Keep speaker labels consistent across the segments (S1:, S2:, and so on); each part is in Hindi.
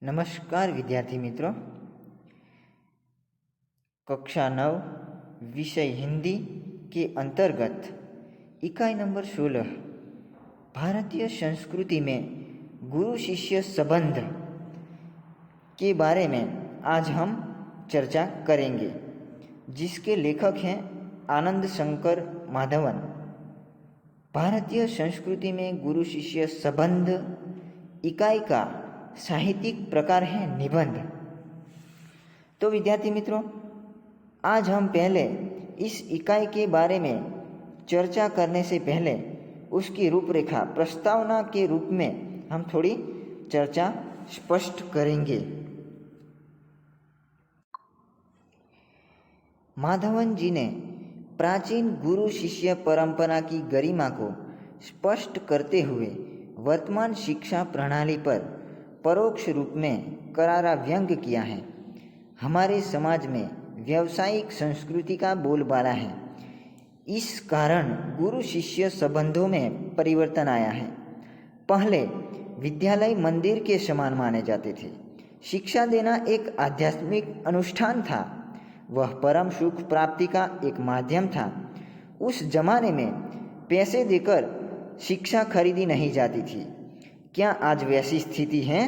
S1: नमस्कार विद्यार्थी मित्रों, कक्षा 9 विषय हिंदी के अंतर्गत इकाई नंबर 16 भारतीय संस्कृति में गुरु शिष्य संबंध के बारे में आज हम चर्चा करेंगे, जिसके लेखक हैं आनंद शंकर माधवन। भारतीय संस्कृति में गुरु शिष्य संबंध इकाई का साहित्यिक प्रकार है निबंध। तो विद्यार्थी मित्रों, आज हम पहले इस इकाई के बारे में चर्चा करने से पहले उसकी रूपरेखा प्रस्तावना के रूप में हम थोड़ी चर्चा स्पष्ट करेंगे। माधवन जी ने प्राचीन गुरु शिष्य परंपरा की गरिमा को स्पष्ट करते हुए वर्तमान शिक्षा प्रणाली पर परोक्ष रूप में करारा व्यंग किया है। हमारे समाज में व्यावसायिक संस्कृति का बोलबाला है। इस कारण गुरु शिष्य संबंधों में परिवर्तन आया है। पहले विद्यालय मंदिर के समान माने जाते थे। शिक्षा देना एक आध्यात्मिक अनुष्ठान था, वह परम सुख प्राप्ति का एक माध्यम था। उस जमाने में पैसे देकर शिक्षा खरीदी नहीं जाती थी। क्या आज वैसी स्थिति है?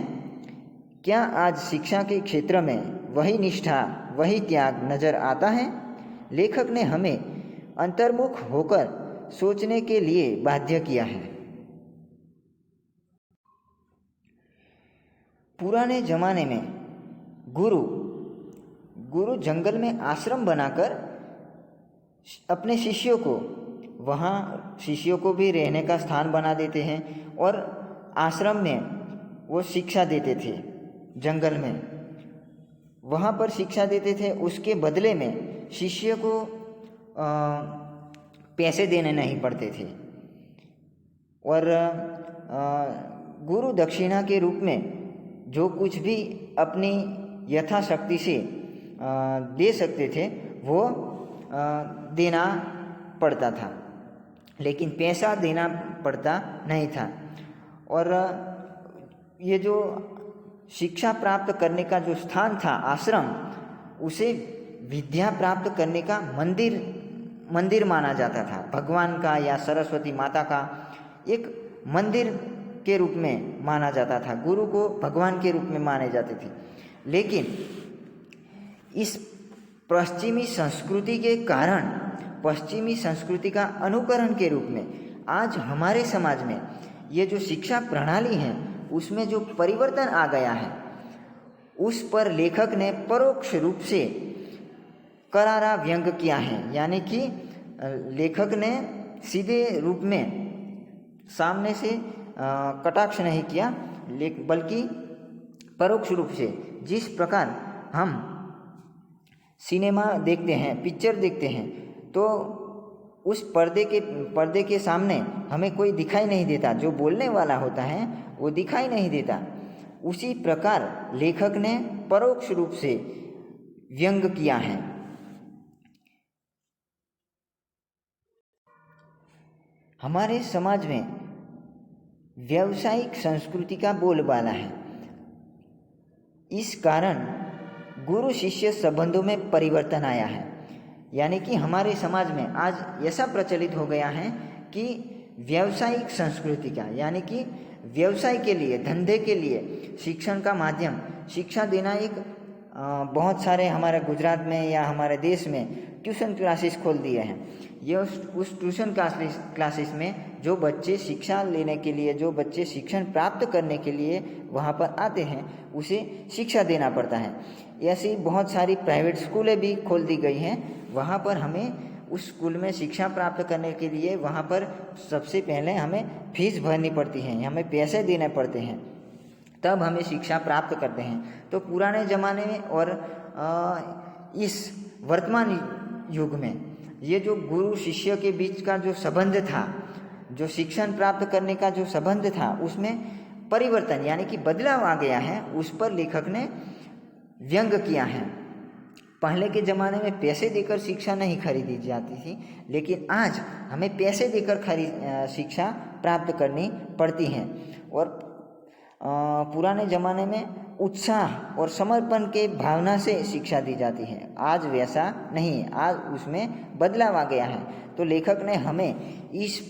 S1: क्या आज शिक्षा के क्षेत्र में वही निष्ठा, वही त्याग नजर आता है? लेखक ने हमें अंतर्मुख होकर सोचने के लिए बाध्य किया है। पुराने जमाने में गुरु जंगल में आश्रम बनाकर अपने शिष्यों को भी रहने का स्थान बना देते हैं और आश्रम में वो शिक्षा देते थे। जंगल में वहाँ पर शिक्षा देते थे, उसके बदले में शिष्य को पैसे देने नहीं पड़ते थे और गुरु दक्षिणा के रूप में जो कुछ भी अपनी यथाशक्ति से दे सकते थे वो देना पड़ता था, लेकिन पैसा देना पड़ता नहीं था। और ये जो शिक्षा प्राप्त करने का जो स्थान था आश्रम, उसे विद्या प्राप्त करने का मंदिर माना जाता था। भगवान का या सरस्वती माता का एक मंदिर के रूप में माना जाता था। गुरु को भगवान के रूप में माने जाते थे। लेकिन इस पश्चिमी संस्कृति के कारण, पश्चिमी संस्कृति का अनुकरण के रूप में आज हमारे समाज में ये जो शिक्षा प्रणाली है उसमें जो परिवर्तन आ गया है, उस पर लेखक ने परोक्ष रूप से करारा व्यंग किया है। यानी कि लेखक ने सीधे रूप में सामने से कटाक्ष नहीं किया, बल्कि परोक्ष रूप से जिस प्रकार हम सिनेमा देखते हैं, पिक्चर देखते हैं, तो उस पर्दे के सामने हमें कोई दिखाई नहीं देता, जो बोलने वाला होता है वो दिखाई नहीं देता। उसी प्रकार लेखक ने परोक्ष रूप से व्यंग किया है। हमारे समाज में व्यावसायिक संस्कृति का बोलबाला है। इस कारण गुरु शिष्य संबंधों में परिवर्तन आया है। यानी कि हमारे समाज में आज ऐसा प्रचलित हो गया है कि व्यावसायिक संस्कृति का, यानी कि व्यवसाय के लिए, धंधे के लिए शिक्षण का माध्यम, शिक्षा देना एक बहुत सारे हमारे गुजरात में या हमारे देश में ट्यूशन क्लासेस खोल दिए हैं। ये उस ट्यूशन क्लासेस में जो बच्चे शिक्षा लेने के लिए, जो बच्चे शिक्षण प्राप्त करने के लिए वहाँ पर आते हैं, उसे शिक्षा देना पड़ता है। ऐसी बहुत सारी प्राइवेट स्कूलें भी खोल दी गई हैं। वहाँ पर हमें उस स्कूल में शिक्षा प्राप्त करने के लिए वहाँ पर सबसे पहले हमें फीस भरनी पड़ती है, हमें पैसे देने पड़ते हैं, तब हमें शिक्षा प्राप्त करते हैं। तो पुराने ज़माने में और इस वर्तमान युग में ये जो गुरु शिष्य के बीच का जो संबंध था, जो शिक्षण प्राप्त करने का जो संबंध था, उसमें परिवर्तन यानी कि बदलाव आ गया है। उस पर लेखक ने व्यंग किया है। पहले के ज़माने में पैसे देकर शिक्षा नहीं खरीदी जाती थी, लेकिन आज हमें पैसे देकर शिक्षा प्राप्त करनी पड़ती है। और पुराने ज़माने में उत्साह और समर्पण के भावना से शिक्षा दी जाती है। आज वैसा नहीं है, आज उसमें बदलाव आ गया है। तो लेखक ने हमें इस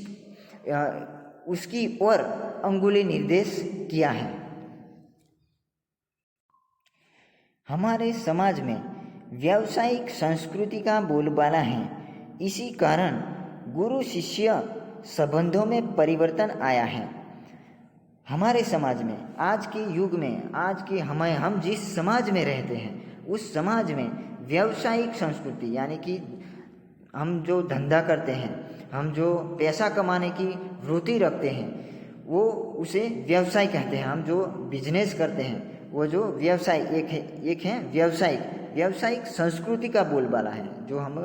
S1: उसकी ओर अंगुली निर्देश किया है। हमारे समाज में व्यावसायिक संस्कृति का बोलबाला है। इसी कारण गुरु शिष्य संबंधों में परिवर्तन आया है। हमारे समाज में, आज के युग में, आज के हम जिस समाज में रहते हैं उस समाज में व्यावसायिक संस्कृति यानी कि हम जो धंधा करते हैं, हम जो पैसा कमाने की वृत्ति रखते हैं, वो उसे व्यवसाय कहते हैं। हम जो बिजनेस करते हैं वो जो व्यवसाय एक है व्यावसायिक संस्कृति का बोलबाला है। जो हम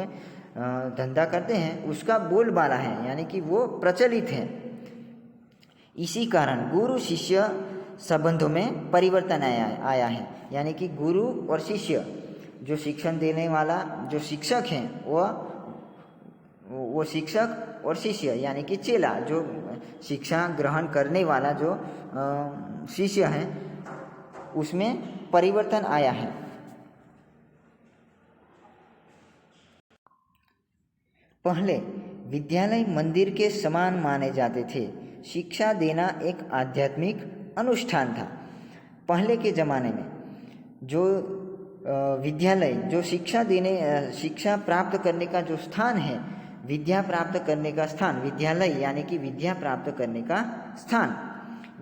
S1: धंधा करते हैं उसका बोलबाला है, यानी कि वो प्रचलित है। इसी कारण गुरु शिष्य संबंधों में परिवर्तन आया है, यानी कि गुरु और शिष्य, जो शिक्षण देने वाला जो शिक्षक हैं वो शिक्षक और शिष्य यानी कि चेला, जो शिक्षा ग्रहण करने वाला जो शिष्य है, उसमें परिवर्तन आया है। पहले विद्यालय मंदिर के समान माने जाते थे। शिक्षा देना एक आध्यात्मिक अनुष्ठान था। पहले के ज़माने में जो विद्यालय, जो शिक्षा प्राप्त करने का जो स्थान है, विद्या प्राप्त करने का स्थान, विद्यालय यानी कि विद्या प्राप्त करने का स्थान,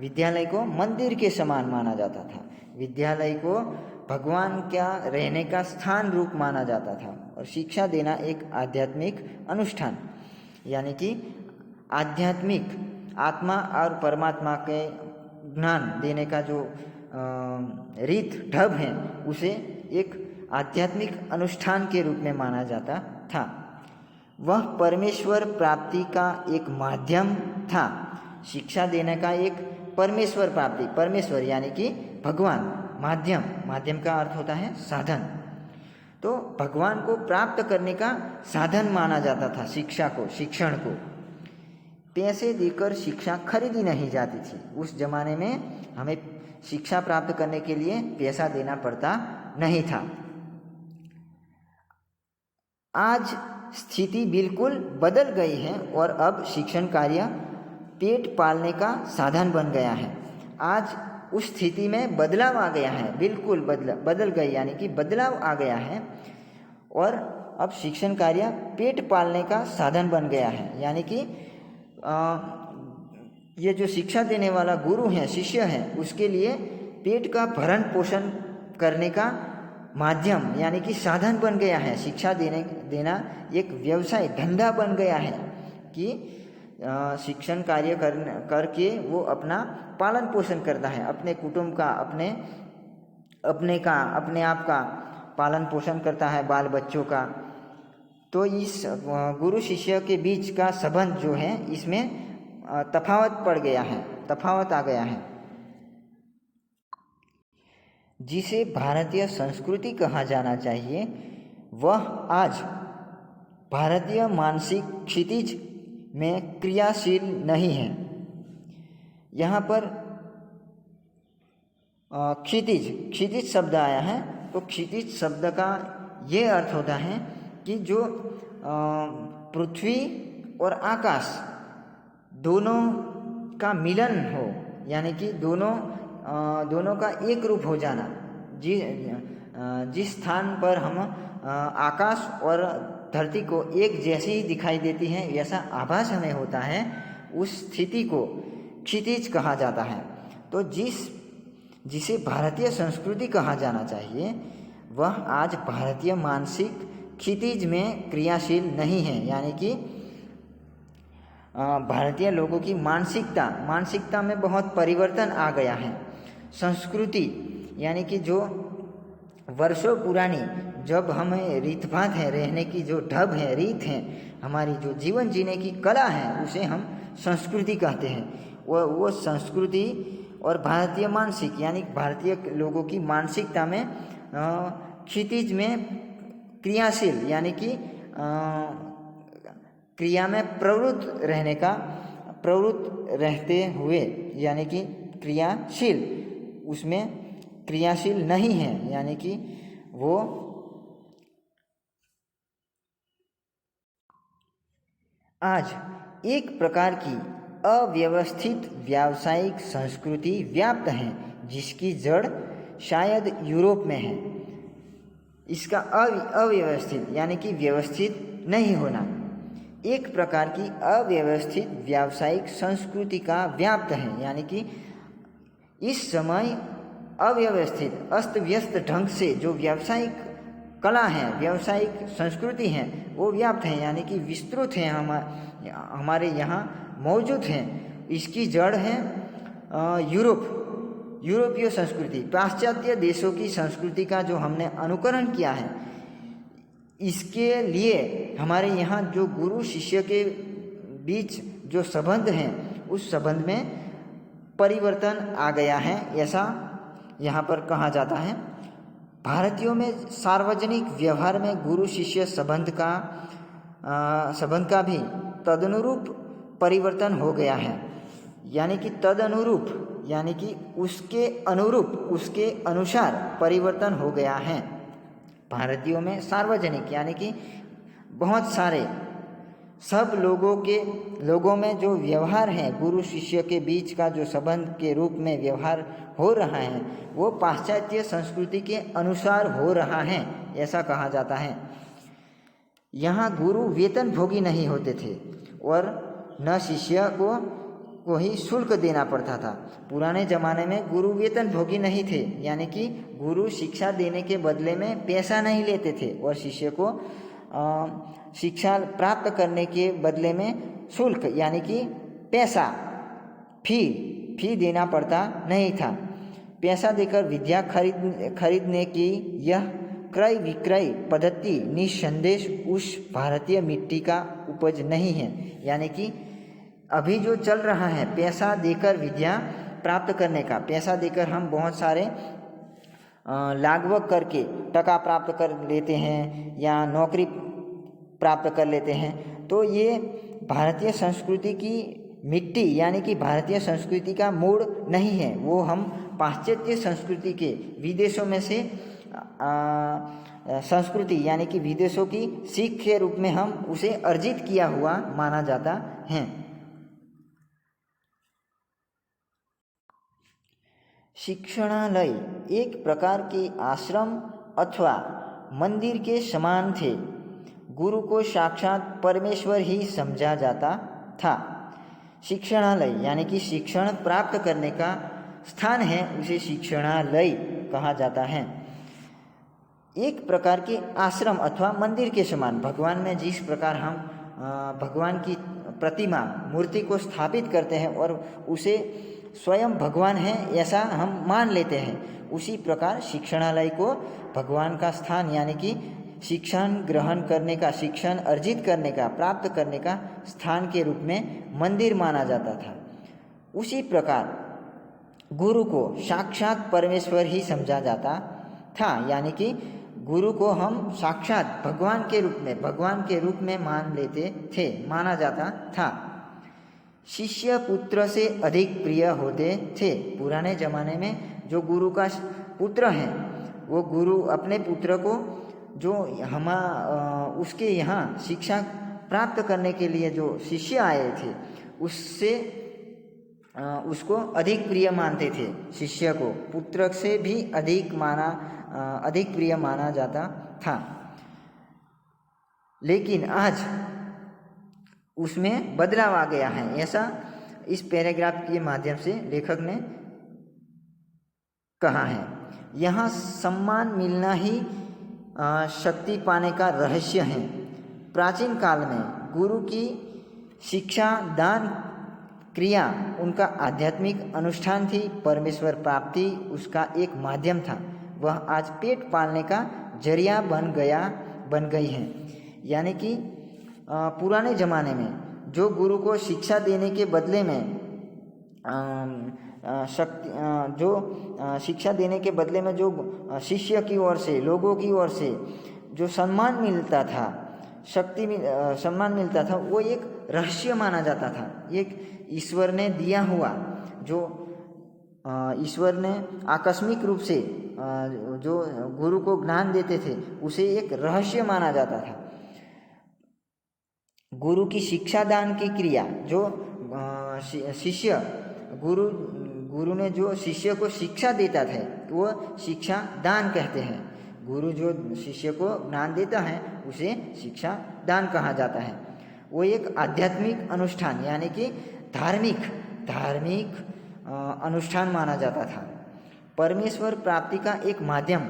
S1: विद्यालय को मंदिर के समान माना जाता था। विद्यालय को भगवान का रहने का स्थान रूप माना जाता था। और शिक्षा देना एक आध्यात्मिक अनुष्ठान यानी कि आध्यात्मिक आत्मा और परमात्मा के ज्ञान देने का जो रीत ढब है, उसे एक आध्यात्मिक अनुष्ठान के रूप में माना जाता था। वह परमेश्वर प्राप्ति का एक माध्यम था। शिक्षा देने का एक परमेश्वर प्राप्ति, परमेश्वर यानी कि भगवान, माध्यम का अर्थ होता है साधन। तो भगवान को प्राप्त करने का साधन माना जाता था शिक्षण को। पैसे देकर शिक्षा खरीदी नहीं जाती थी। उस जमाने में हमें शिक्षा प्राप्त करने के लिए पैसा देना पड़ता नहीं था। आज स्थिति बिल्कुल बदल गई है और अब शिक्षण कार्य पेट पालने का साधन बन गया है। आज उस स्थिति में बदलाव आ गया है, बिल्कुल बदल गई यानी कि बदलाव आ गया है। और अब शिक्षण कार्य पेट पालने का साधन बन गया है, यानी कि ये जो शिक्षा देने वाला गुरु है, शिष्य है, उसके लिए पेट का भरण पोषण करने का माध्यम यानी कि साधन बन गया है। शिक्षा देना एक व्यवसाय, धंधा बन गया है कि शिक्षण कार्य करके वो अपना पालन पोषण करता है, अपने कुटुंब का, अपने आप का पालन पोषण करता है, बाल बच्चों का। तो इस गुरु शिष्य के बीच का संबंध जो है, इसमें तफावत आ गया है। जिसे भारतीय संस्कृति कहा जाना चाहिए, वह आज भारतीय मानसिक क्षितिज में क्रियाशील नहीं है। यहाँ पर क्षितिज शब्द आया है। तो क्षितिज शब्द का ये अर्थ होता है कि जो पृथ्वी और आकाश दोनों का मिलन हो, यानी कि दोनों का एक रूप हो जाना। जिस स्थान पर हम आकाश और धरती को एक जैसी ही दिखाई देती है, ऐसा आभास हमें होता है, उस स्थिति को क्षितिज कहा जाता है। तो जिसे भारतीय संस्कृति कहा जाना चाहिए, वह आज भारतीय मानसिक क्षितिज में क्रियाशील नहीं है। यानी कि भारतीय लोगों की मानसिकता में बहुत परिवर्तन आ गया है। संस्कृति यानी कि जो वर्षों पुरानी, जब हमें रीतभात है, रहने की जो ढब है, रीत है, हमारी जो जीवन जीने की कला है, उसे हम संस्कृति कहते हैं। वो संस्कृति और भारतीय मानसिक यानी भारतीय लोगों की मानसिकता में क्षितिज में क्रियाशील यानी कि क्रिया में प्रवृत्त रहते हुए यानी कि क्रियाशील, उसमें क्रियाशील नहीं है, यानी कि वो आज एक प्रकार की अव्यवस्थित व्यावसायिक संस्कृति व्याप्त है जिसकी जड़ शायद यूरोप में है। इसका अव्यवस्थित यानी कि व्यवस्थित नहीं होना, एक प्रकार की अव्यवस्थित व्यावसायिक संस्कृति का व्याप्त है, यानी कि इस समय अव्यवस्थित अस्त व्यस्त ढंग से जो व्यावसायिक कला है, व्यावसायिक संस्कृति है, वो व्याप्त है, यानी कि विस्तृत है, हमारे यहाँ मौजूद हैं। इसकी जड़ है यूरोपीय संस्कृति, पाश्चात्य देशों की संस्कृति का जो हमने अनुकरण किया है। इसके लिए हमारे यहाँ जो गुरु शिष्य के बीच जो संबंध हैं, उस संबंध में परिवर्तन आ गया है, ऐसा यहाँ पर कहा जाता है। भारतीयों में सार्वजनिक व्यवहार में गुरु शिष्य संबंध का भी तदनुरूप परिवर्तन हो गया है, यानी कि तदनुरूप यानी कि उसके अनुरूप, उसके अनुसार परिवर्तन हो गया है। भारतीयों में सार्वजनिक यानी कि बहुत सारे सब लोगों में जो व्यवहार है, गुरु शिष्य के बीच का जो संबंध के रूप में व्यवहार हो रहा है, वो पाश्चात्य संस्कृति के अनुसार हो रहा है, ऐसा कहा जाता है। यहाँ गुरु वेतन भोगी नहीं होते थे और न शिष्य को ही शुल्क देना पड़ता था। पुराने ज़माने में गुरु वेतन भोगी नहीं थे, यानी कि गुरु शिक्षा देने के बदले में पैसा नहीं लेते थे और शिष्य को शिक्षा प्राप्त करने के बदले में शुल्क यानी कि पैसा फी देना पड़ता नहीं था। पैसा देकर विद्या खरीदने की यह क्रय विक्रय पद्धति निसंदेह उस भारतीय मिट्टी का उपज नहीं है, यानी कि अभी जो चल रहा है पैसा देकर विद्या प्राप्त करने का, पैसा देकर हम बहुत सारे लागवक करके टका प्राप्त कर लेते हैं या नौकरी प्राप्त कर लेते हैं, तो ये भारतीय संस्कृति की मिट्टी यानी कि भारतीय संस्कृति का मूल नहीं है। वो हम पाश्चात्य संस्कृति के विदेशों में से संस्कृति यानी कि विदेशों की सीख के रूप में हम उसे अर्जित किया हुआ माना जाता है। शिक्षणालय एक प्रकार के आश्रम अथवा मंदिर के समान थे। गुरु को साक्षात परमेश्वर ही समझा जाता था। शिक्षणालय यानी कि शिक्षण प्राप्त करने का स्थान है, उसे शिक्षणालय कहा जाता है। एक प्रकार के आश्रम अथवा मंदिर के समान, भगवान में जिस प्रकार हम भगवान की प्रतिमा मूर्ति को स्थापित करते हैं और उसे स्वयं भगवान है ऐसा हम मान लेते हैं, उसी प्रकार शिक्षणालय को भगवान का स्थान यानी कि शिक्षण ग्रहण करने का, शिक्षण अर्जित करने का, प्राप्त करने का स्थान के रूप में मंदिर माना जाता था। उसी प्रकार गुरु को साक्षात परमेश्वर ही समझा जाता था, यानी कि गुरु को हम साक्षात भगवान के रूप में मान लेते थे, माना जाता था। शिष्य पुत्र से अधिक प्रिय होते थे। पुराने ज़माने में जो गुरु का पुत्र है, वो गुरु अपने पुत्र को जो उसके यहाँ शिक्षा प्राप्त करने के लिए जो शिष्य आए थे, उसको अधिक प्रिय मानते थे। शिष्य को पुत्र से भी अधिक प्रिय माना जाता था। लेकिन आज उसमें बदलाव आ गया है, ऐसा इस पैराग्राफ के माध्यम से लेखक ने कहा है। यहाँ सम्मान मिलना ही शक्ति पाने का रहस्य है। प्राचीन काल में गुरु की शिक्षा दान क्रिया उनका आध्यात्मिक अनुष्ठान थी, परमेश्वर प्राप्ति उसका एक माध्यम था। वह आज पेट पालने का जरिया बन गई है। यानी कि पुराने ज़माने में जो गुरु को शिक्षा देने के बदले में शिक्षा देने के बदले में जो शिष्य की ओर से, लोगों की ओर से जो सम्मान मिलता था, सम्मान मिलता था, वो एक रहस्य माना जाता था, एक ईश्वर ने दिया हुआ जो ईश्वर ने आकस्मिक रूप से जो गुरु को ज्ञान देते थे उसे एक रहस्य माना जाता था। गुरु की शिक्षा दान की क्रिया जो शिष्य गुरु ने जो शिष्य को शिक्षा देता था वो शिक्षा दान कहते हैं। गुरु जो शिष्य को ज्ञान देता है उसे शिक्षा दान कहा जाता है। वो एक आध्यात्मिक अनुष्ठान यानी कि धार्मिक अनुष्ठान माना जाता था। परमेश्वर प्राप्ति का एक माध्यम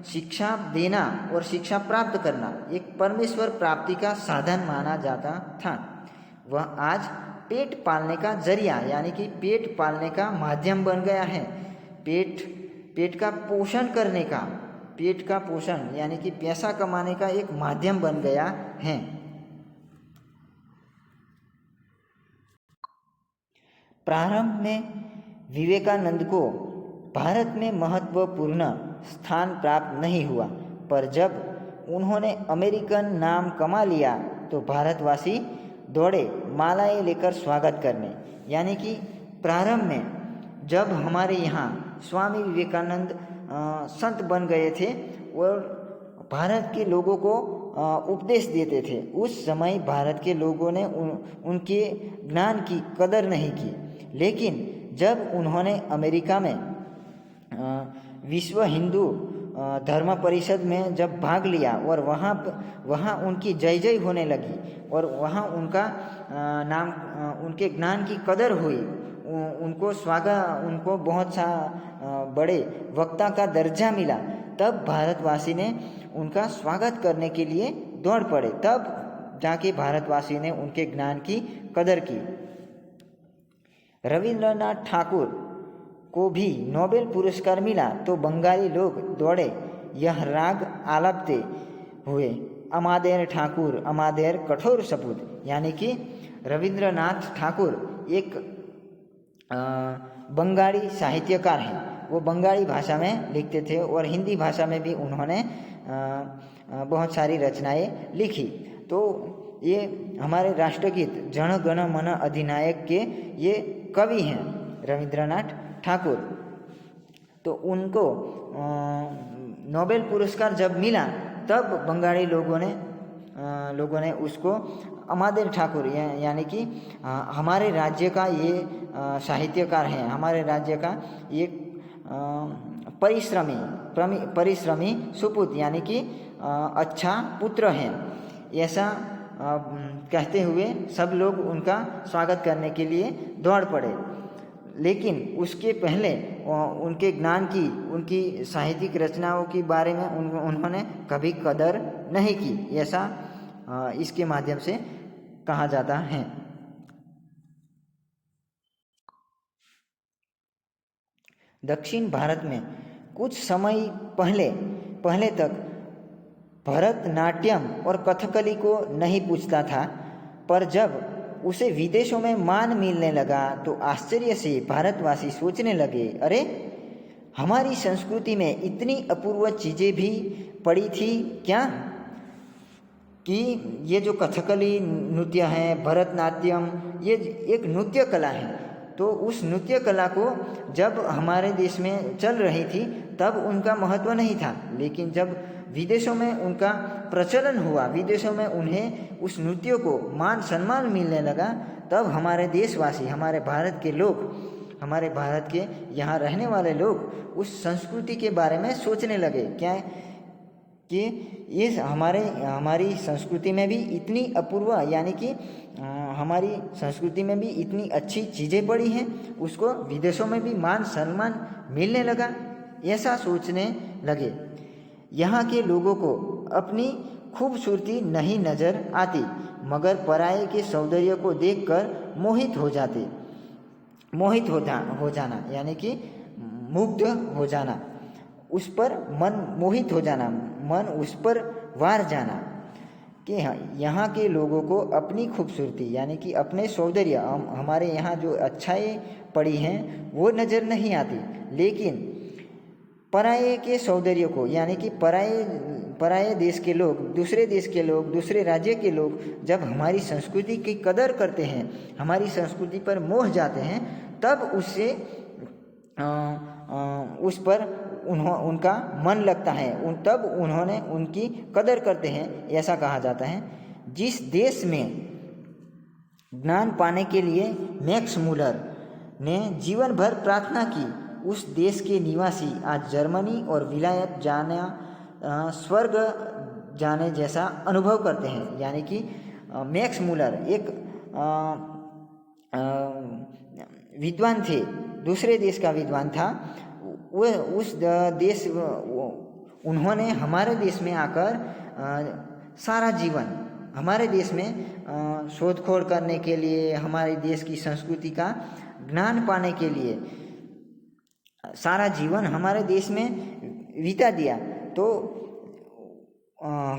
S1: शिक्षा देना और शिक्षा प्राप्त करना एक परमेश्वर प्राप्ति का साधन माना जाता था। वह आज पेट पालने का जरिया यानी कि पेट पालने का माध्यम बन गया है। पेट का पोषण करने का, पेट का पोषण यानी कि पैसा कमाने का एक माध्यम बन गया है। प्रारंभ में विवेकानंद को भारत में महत्वपूर्ण स्थान प्राप्त नहीं हुआ, पर जब उन्होंने अमेरिकन नाम कमा लिया तो भारतवासी दौड़े मालाएं लेकर स्वागत करने। यानी कि प्रारंभ में जब हमारे यहाँ स्वामी विवेकानंद संत बन गए थे और भारत के लोगों को उपदेश देते थे, उस समय भारत के लोगों ने उनके ज्ञान की कदर नहीं की। लेकिन जब उन्होंने अमेरिका में विश्व हिंदू धर्म परिषद में जब भाग लिया और वहाँ उनकी जय जय होने लगी और वहाँ उनका नाम, उनके ज्ञान की कदर हुई, उनको बहुत सा बड़े वक्ता का दर्जा मिला, तब भारतवासी ने उनका स्वागत करने के लिए दौड़ पड़े। तब जाके भारतवासी ने उनके ज्ञान की कदर की। रविंद्रनाथ ठाकुर को भी नोबेल पुरस्कार मिला तो बंगाली लोग दौड़े यह राग आलापते हुए, अमादेर ठाकुर अमादेर कठोर सपूत। यानी कि रविंद्रनाथ ठाकुर एक बंगाली साहित्यकार हैं। वो बंगाली भाषा में लिखते थे और हिंदी भाषा में भी उन्होंने बहुत सारी रचनाएं लिखी। तो ये हमारे राष्ट्रगीत जन गण मन अधिनायक के ये कवि हैं रविंद्रनाथ ठाकुर। तो उनको नोबेल पुरस्कार जब मिला तब बंगाली लोगों ने उसको अमादेर ठाकुर यानी कि हमारे राज्य का ये साहित्यकार हैं, हमारे राज्य का ये परिश्रमी सुपुत्र यानी कि अच्छा पुत्र हैं, ऐसा कहते हुए सब लोग उनका स्वागत करने के लिए दौड़ पड़े। लेकिन उसके पहले उनके ज्ञान की, उनकी साहित्यिक रचनाओं के बारे में उन्होंने कभी कदर नहीं की, ऐसा इसके माध्यम से कहा जाता है। दक्षिण भारत में कुछ समय पहले तक भरतनाट्यम और कथकली को नहीं पूछता था, पर जब उसे विदेशों में मान मिलने लगा तो आश्चर्य से भारतवासी सोचने लगे, अरे हमारी संस्कृति में इतनी अपूर्व चीज़ें भी पड़ी थी क्या, कि ये जो कथकली नृत्य है, भरतनाट्यम, ये एक नृत्य कला है। तो उस नृत्य कला को जब हमारे देश में चल रही थी तब उनका महत्व नहीं था, लेकिन जब विदेशों में उनका प्रचलन हुआ, विदेशों में उन्हें उस नृत्य को मान सम्मान मिलने लगा, तब हमारे देशवासी, हमारे भारत के लोग, हमारे भारत के यहाँ रहने वाले लोग उस संस्कृति के बारे में सोचने लगे क्या कि ये हमारी संस्कृति में भी इतनी अपूर्व यानी कि हमारी संस्कृति में भी इतनी अच्छी चीज़ें पड़ी हैं, उसको विदेशों में भी मान सम्मान मिलने लगा, ऐसा सोचने लगे। यहाँ के लोगों को अपनी खूबसूरती नहीं नज़र आती, मगर पराये के सौंदर्य को देखकर मोहित हो जाना यानी कि मुग्ध हो जाना, उस पर मन मोहित हो जाना, मन उस पर वार जाना कि यहाँ के लोगों को अपनी खूबसूरती यानी कि अपने सौंदर्य, हमारे यहाँ जो अच्छाई पड़ी हैं वो नज़र नहीं आती, लेकिन पराये के सौंदर्य को यानी कि पराये देश के लोग, दूसरे देश के लोग, दूसरे राज्य के लोग जब हमारी संस्कृति की कदर करते हैं, हमारी संस्कृति पर मोह जाते हैं, तब उससे उस पर उनका मन लगता है, तब उन्होंने उनकी कदर करते हैं, ऐसा कहा जाता है। जिस देश में ज्ञान पाने के लिए मैक्स मूलर ने जीवन भर प्रार्थना की, उस देश के निवासी आज जर्मनी और विलायत स्वर्ग जाने जैसा अनुभव करते हैं। यानी कि मैक्स मूलर एक विद्वान थे, दूसरे देश का विद्वान था। वो उस देश उन्होंने हमारे देश में आकर सारा जीवन हमारे देश में शोधखोल करने के लिए, हमारे देश की संस्कृति का ज्ञान पाने के लिए सारा जीवन हमारे देश में बिता दिया। तो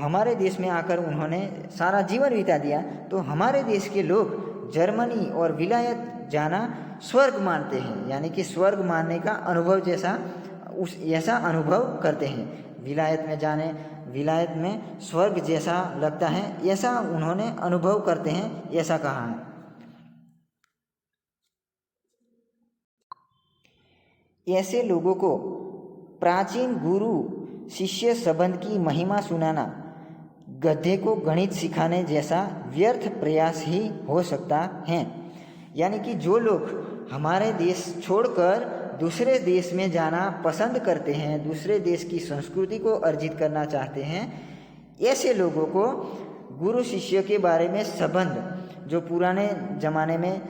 S1: हमारे देश में आकर उन्होंने सारा जीवन बिता दिया, तो हमारे देश के लोग जर्मनी और विलायत जाना स्वर्ग मानते हैं। यानी कि स्वर्ग मानने का अनुभव जैसा ऐसा अनुभव करते हैं। विलायत में स्वर्ग जैसा लगता है, ऐसा उन्होंने अनुभव करते हैं, ऐसा कहा है। ऐसे लोगों को प्राचीन गुरु शिष्य संबंध की महिमा सुनाना गधे को गणित सिखाने जैसा व्यर्थ प्रयास ही हो सकता है। यानी कि जो लोग हमारे देश छोड़कर दूसरे देश में जाना पसंद करते हैं, दूसरे देश की संस्कृति को अर्जित करना चाहते हैं, ऐसे लोगों को गुरु शिष्य के बारे में संबंध, जो पुराने ज़माने में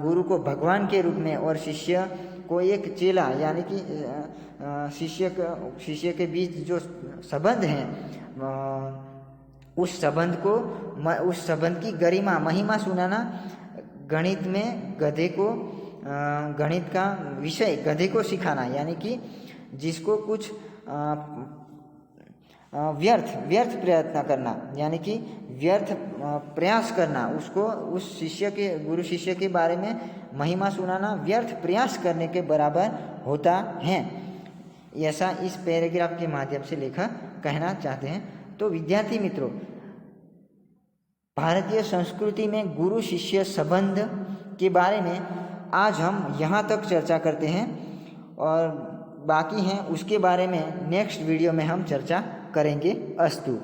S1: गुरु को भगवान के रूप में और शिष्य को एक चेला, यानी कि शिष्य के बीच जो संबंध हैं, उस संबंध की गरिमा महिमा सुनाना, गणित में गणित का विषय गधे को सिखाना, यानी कि जिसको कुछ व्यर्थ प्रयत्न करना, यानी कि व्यर्थ प्रयास करना, उसको उस गुरु शिष्य के बारे में महिमा सुनाना व्यर्थ प्रयास करने के बराबर होता है। ऐसा इस पैराग्राफ के माध्यम से लेखक कहना चाहते हैं। तो विद्यार्थी मित्रों, भारतीय संस्कृति में गुरु शिष्य संबंध के बारे में आज हम यहाँ तक चर्चा करते हैं, और बाकी हैं उसके बारे में नेक्स्ट वीडियो में हम चर्चा करेंगे। अस्तु।